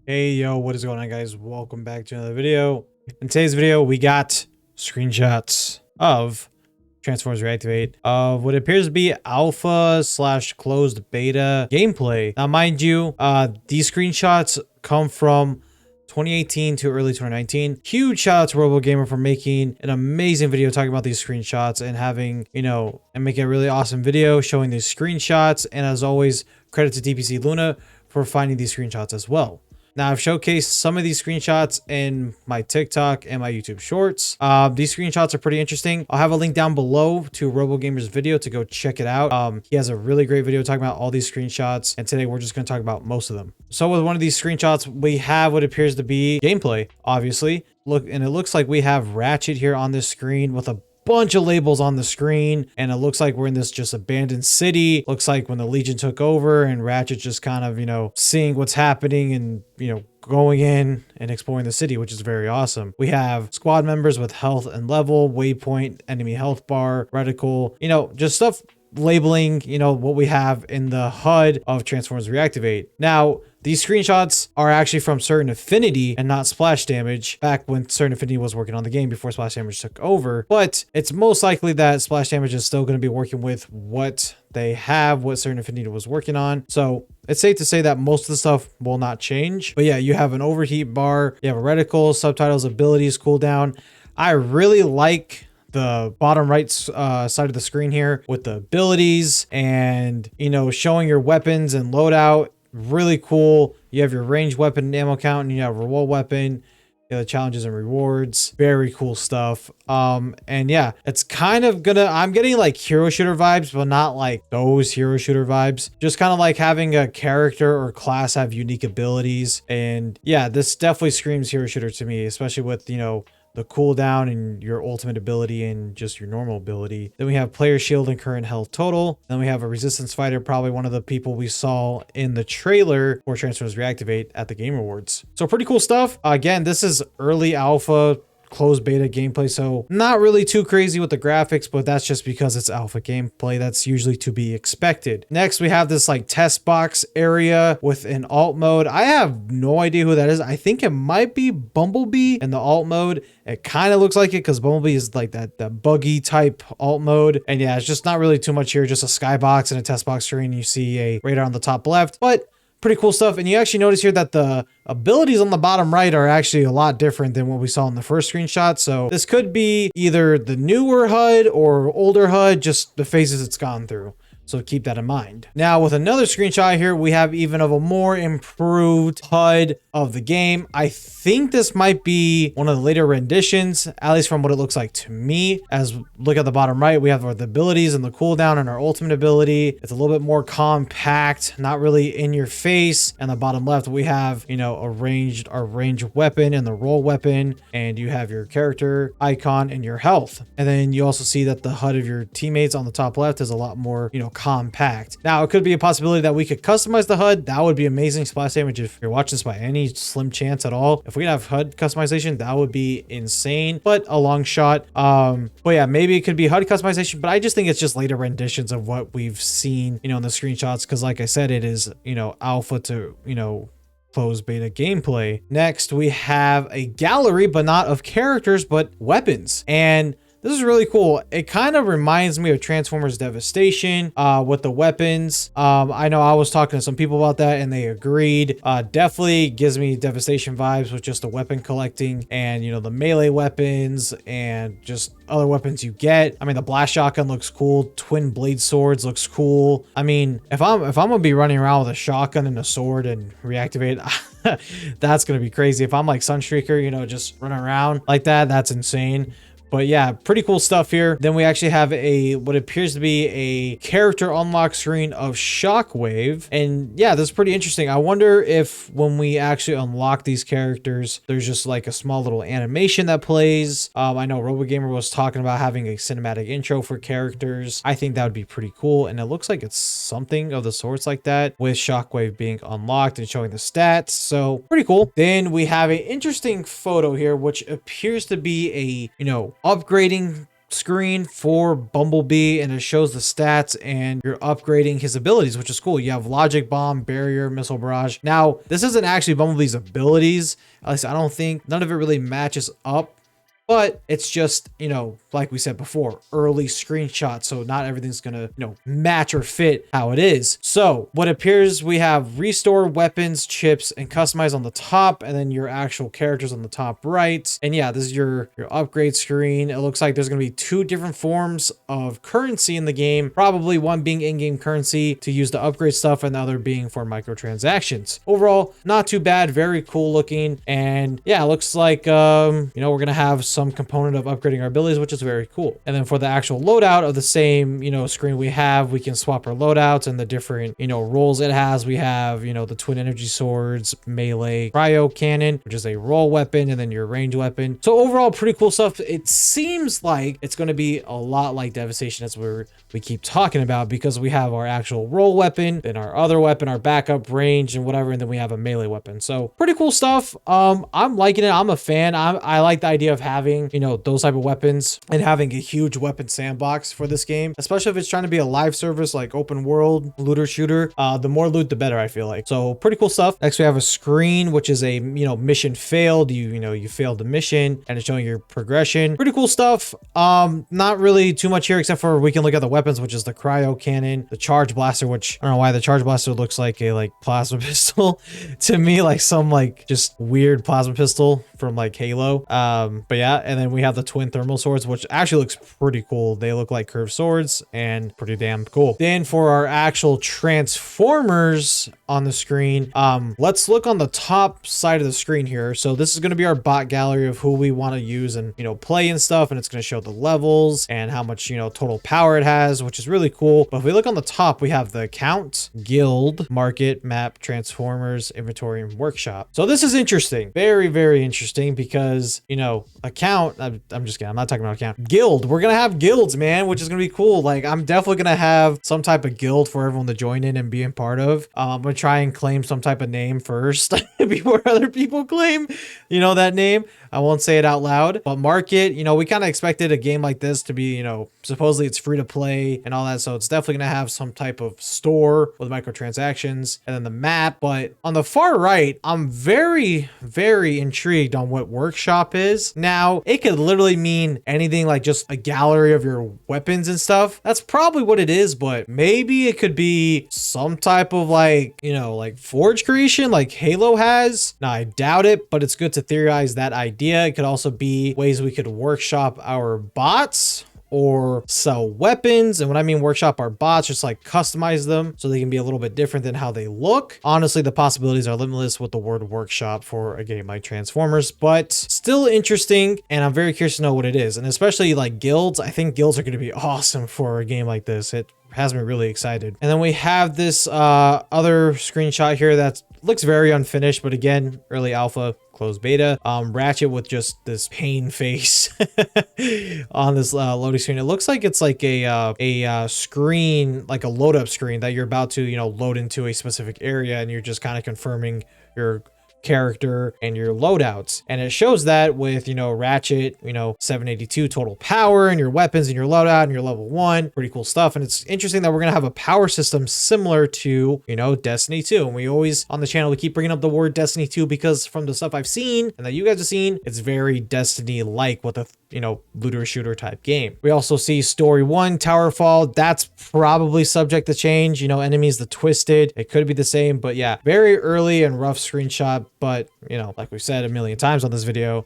Hey yo, what is going on, guys? Welcome back to another video. In today's video, we got screenshots of Transformers Reactivate of what appears to be alpha slash closed beta gameplay. Now, mind you, these screenshots come from 2018 to early 2019. Huge shout out to RoboGamer for making an amazing video talking about these screenshots and having, and making a really awesome video showing these screenshots. And as always, credit to DPC Luna for finding these screenshots as well. Now, I've showcased some of these screenshots in my TikTok and my YouTube shorts. These screenshots are pretty interesting. I'll have a link down below to RoboGamer's video to go check it out. He has a really great video talking about all these screenshots, and today we're just going to talk about most of them. So with one of these screenshots, we have what appears to be gameplay, obviously. Look, and it looks like we have Ratchet here on this screen with a bunch of labels on the screen, and it looks like we're in this just abandoned city. Looks like when the Legion took over and Ratchet just kind of, seeing what's happening and, going in and exploring the city, which is very awesome. We have squad members with health and level, waypoint, enemy health bar, reticle, just stuff labeling, what we have in the HUD of Transformers Reactivate. Now, these screenshots are actually from Certain Affinity and not Splash Damage, back when Certain Affinity was working on the game before Splash Damage took over. But it's most likely that Splash Damage is still going to be working with what they have, what Certain Affinity was working on. So it's safe to say that most of the stuff will not change. But yeah, you have an overheat bar, you have a reticle, subtitles, abilities, cooldown. I really like the bottom right side of the screen here with the abilities and, showing your weapons and loadout. Really cool. You have your ranged weapon and ammo count, and you have reward weapon, the challenges and rewards. Very cool stuff. And yeah, it's kind of I'm getting like hero shooter vibes, but not like those hero shooter vibes. Just kind of like having a character or class have unique abilities. And yeah, this definitely screams hero shooter to me, especially with, the cooldown and your ultimate ability and just your normal ability. Then we have player shield and current health total. Then we have a resistance fighter, probably one of the people we saw in the trailer for Transformers Reactivate at the Game Awards. So pretty cool stuff. Again, this is early alpha closed beta gameplay, so not really too crazy with the graphics, but that's just because it's alpha gameplay. That's usually to be expected. Next, we have this like test box area with an alt mode. I have no idea who that is. I think it might be Bumblebee in the alt mode. It kind of looks like it because Bumblebee is like that buggy type alt mode. And yeah, it's just not really too much here. Just a skybox and a test box screen. You see a radar on the top left, but pretty cool stuff. And you actually notice here that the abilities on the bottom right are actually a lot different than what we saw in the first screenshot. So this could be either the newer HUD or older HUD, just the phases it's gone through. So keep that in mind. Now with another screenshot here, we have even of a more improved HUD of the game. I think this might be one of the later renditions, at least from what it looks like to me. As look at the bottom right, we have the abilities and the cooldown and our ultimate ability. It's a little bit more compact, not really in your face. And the bottom left, we have, our ranged weapon and the roll weapon, and you have your character icon and your health. And then you also see that the HUD of your teammates on the top left is a lot more, compact. Now, it could be a possibility that we could customize the HUD. That would be amazing. Splash Damage, if you're watching this by any slim chance at all, if we could have HUD customization, that would be insane, but a long shot. But yeah, maybe it could be HUD customization, but I just think it's just later renditions of what we've seen, in the screenshots, because like I said, it is, alpha to, closed beta gameplay. Next, we have a gallery, but not of characters, but weapons. And this is really cool. It kind of reminds me of Transformers Devastation with the weapons. I know I was talking to some people about that and they agreed. Definitely gives me Devastation vibes with just the weapon collecting and, the melee weapons and just other weapons you get. I mean, the blast shotgun looks cool. Twin blade swords looks cool. I mean, if I'm gonna be running around with a shotgun and a sword and reactivate, that's gonna be crazy. If I'm like Sunstreaker, just running around like that, that's insane. But yeah, pretty cool stuff here. Then we actually have what appears to be a character unlock screen of Shockwave. And yeah, this is pretty interesting. I wonder if when we actually unlock these characters, there's just like a small little animation that plays. I know RoboGamer was talking about having a cinematic intro for characters. I think that would be pretty cool. And it looks like it's something of the sorts like that, with Shockwave being unlocked and showing the stats. So pretty cool. Then we have an interesting photo here, which appears to be a, upgrading screen for Bumblebee, and it shows the stats and you're upgrading his abilities, which is cool. You have Logic Bomb, Barrier, Missile Barrage. Now, this isn't actually Bumblebee's abilities. At least I don't think. None of it really matches up. But it's just, you know, like we said before, early screenshots. So not everything's gonna, you know, match or fit how it is. So what appears, we have restore weapons, chips, and customize on the top, and then your actual characters on the top right. And yeah, this is your upgrade screen. It looks like there's gonna be 2 different forms of currency in the game. Probably one being in-game currency to use to upgrade stuff, and the other being for microtransactions. Overall, not too bad, very cool looking. And yeah, it looks like, you know, we're gonna have some component of upgrading our abilities, which is very cool. And then for the actual loadout of the same, you know, screen we can swap our loadouts and the different, you know, roles it has. We have, you know, the twin energy swords, melee, cryo cannon, which is a roll weapon, and then your range weapon. So overall, pretty cool stuff. It seems like it's going to be a lot like Devastation, as we keep talking about, because we have our actual roll weapon, then our other weapon, our backup, range, and whatever, and then we have a melee weapon. So pretty cool stuff. I'm liking it. I'm a fan. I like the idea of having, you know, those type of weapons and having a huge weapon sandbox for this game, especially if it's trying to be a live service, like open world looter shooter. The more loot, the better, I feel like. So pretty cool stuff. Next, we have a screen, which is a, you know, mission failed. You failed the mission, and it's showing your progression. Pretty cool stuff. Not really too much here, except for we can look at the weapons, which is the cryo cannon, the charge blaster, which I don't know why the charge blaster looks like a plasma pistol to me, like some just weird plasma pistol from like Halo. But yeah, and then we have the twin thermal swords, which actually looks pretty cool. They look like curved swords and pretty damn cool. Then for our actual transformers on the screen, let's look on the top side of the screen here. So this is going to be our bot gallery of who we want to use and, you know, play and stuff, and it's going to show the levels and how much, you know, total power it has, which is really cool. But if we look on the top, we have the account, guild, market, map, transformers, inventory, and workshop. So this is interesting, very, very interesting, because, you know, account, I'm just kidding, I'm not talking about account. Guild, we're gonna have guilds, man, which is gonna be cool. Like, I'm definitely gonna have some type of guild for everyone to join in and be a part of. I'm gonna try and claim some type of name first before other people claim, you know, that name. I won't say it out loud. But market, you know, we kind of expected a game like this to be, you know, supposedly it's free to play and all that, so it's definitely gonna have some type of store with microtransactions. And then the map. But on the far right, I'm very, very intrigued on what workshop is. Now, it could literally mean anything, like just a gallery of your weapons and stuff. That's probably what it is, but maybe it could be some type of, like, you know, like forge creation like Halo has. Now, I doubt it, but it's good to theorize that idea. It could also be ways we could workshop our bots or sell weapons. And when I mean workshop our bots, just like customize them so they can be a little bit different than how they look. Honestly, the possibilities are limitless with the word workshop for a game like Transformers, but still interesting. And I'm very curious to know what it is. And especially like guilds, I think guilds are going to be awesome for a game like this. It has me really excited. And then we have this other screenshot here that looks very unfinished, but again, early alpha, closed beta. Ratchet with just this pain face on this loading screen. It looks like it's like a screen, like a load up screen that you're about to, you know, load into a specific area, and you're just kind of confirming your character and your loadouts. And it shows that with, you know, Ratchet, you know, 782 total power and your weapons and your loadout and your level 1. Pretty cool stuff. And it's interesting that we're going to have a power system similar to, you know, Destiny 2. And we always on the channel, we keep bringing up the word Destiny 2 because from the stuff I've seen and that you guys have seen, it's very Destiny-like with a, you know, looter shooter type game. We also see story 1 tower fall. That's probably subject to change. You know, enemies, the twisted, it could be the same, but yeah, very early and rough screenshot. But, you know, like we said a million times on this video,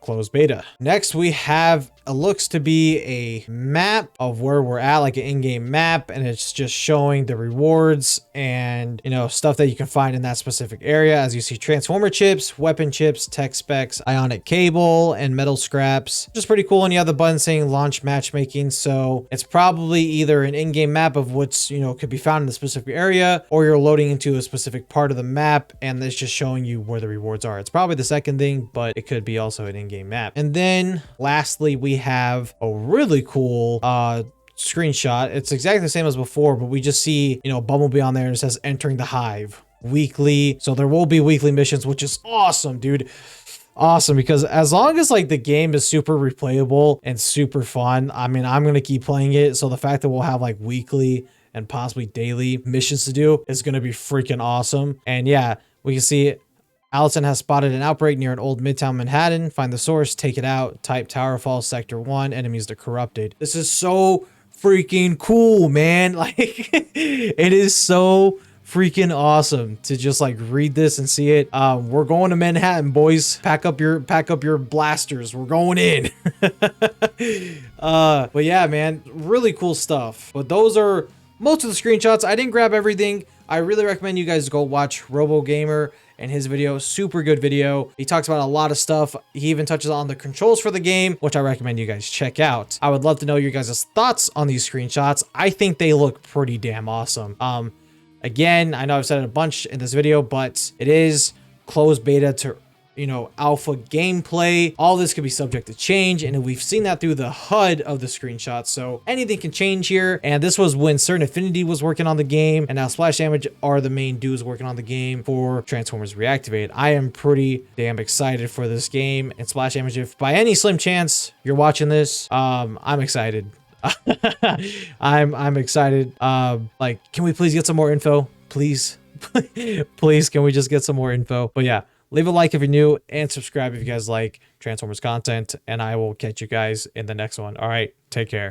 closed beta. Next, we have, it looks to be a map of where we're at, like an in-game map, and it's just showing the rewards and, you know, stuff that you can find in that specific area. As you see, transformer chips, weapon chips, tech specs, ionic cable, and metal scraps. Just pretty cool. And you have the button saying launch matchmaking, so it's probably either an in-game map of what's, you know, could be found in the specific area, or you're loading into a specific part of the map and it's just showing you where the rewards are. It's probably the second thing, but it could be also an in-game map. And then lastly, we have a really cool screenshot. It's exactly the same as before, but we just see, you know, Bumblebee on there, and it says entering the hive weekly. So there will be weekly missions, which is awesome, dude. awesome, because as long as like the game is super replayable and super fun, I mean, I'm gonna keep playing it. So the fact that we'll have like weekly and possibly daily missions to do is gonna be freaking awesome. And yeah, we can see Allison has spotted an outbreak near an old Midtown Manhattan. Find the source, take it out. Type Tower Fall Sector 1. Enemies are corrupted. This is so freaking cool, man. Like, it is so freaking awesome to just like read this and see it. We're going to Manhattan, boys. Pack up your blasters. We're going in. But yeah, man, really cool stuff. But those are most of the screenshots. I didn't grab everything. I really recommend you guys go watch Robo Gamer and his video. Super good video. He talks about a lot of stuff. He even touches on the controls for the game, which I recommend you guys check out. I would love to know your guys' thoughts on these screenshots. I think they look pretty damn awesome. Again, I know I've said it a bunch in this video, but it is closed beta to, you know, alpha gameplay. All this could be subject to change, and we've seen that through the HUD of the screenshot, so anything can change here. And this was when Certain Affinity was working on the game, and now Splash Damage are the main dudes working on the game for Transformers Reactivate. I am pretty damn excited for this game. And Splash Damage, if by any slim chance you're watching this, I'm excited. I'm excited. Like, can we please get some more info? Please. Please, can we just get some more info? But yeah, leave a like if you're new and subscribe if you guys like Transformers content, and I will catch you guys in the next one. All right, take care.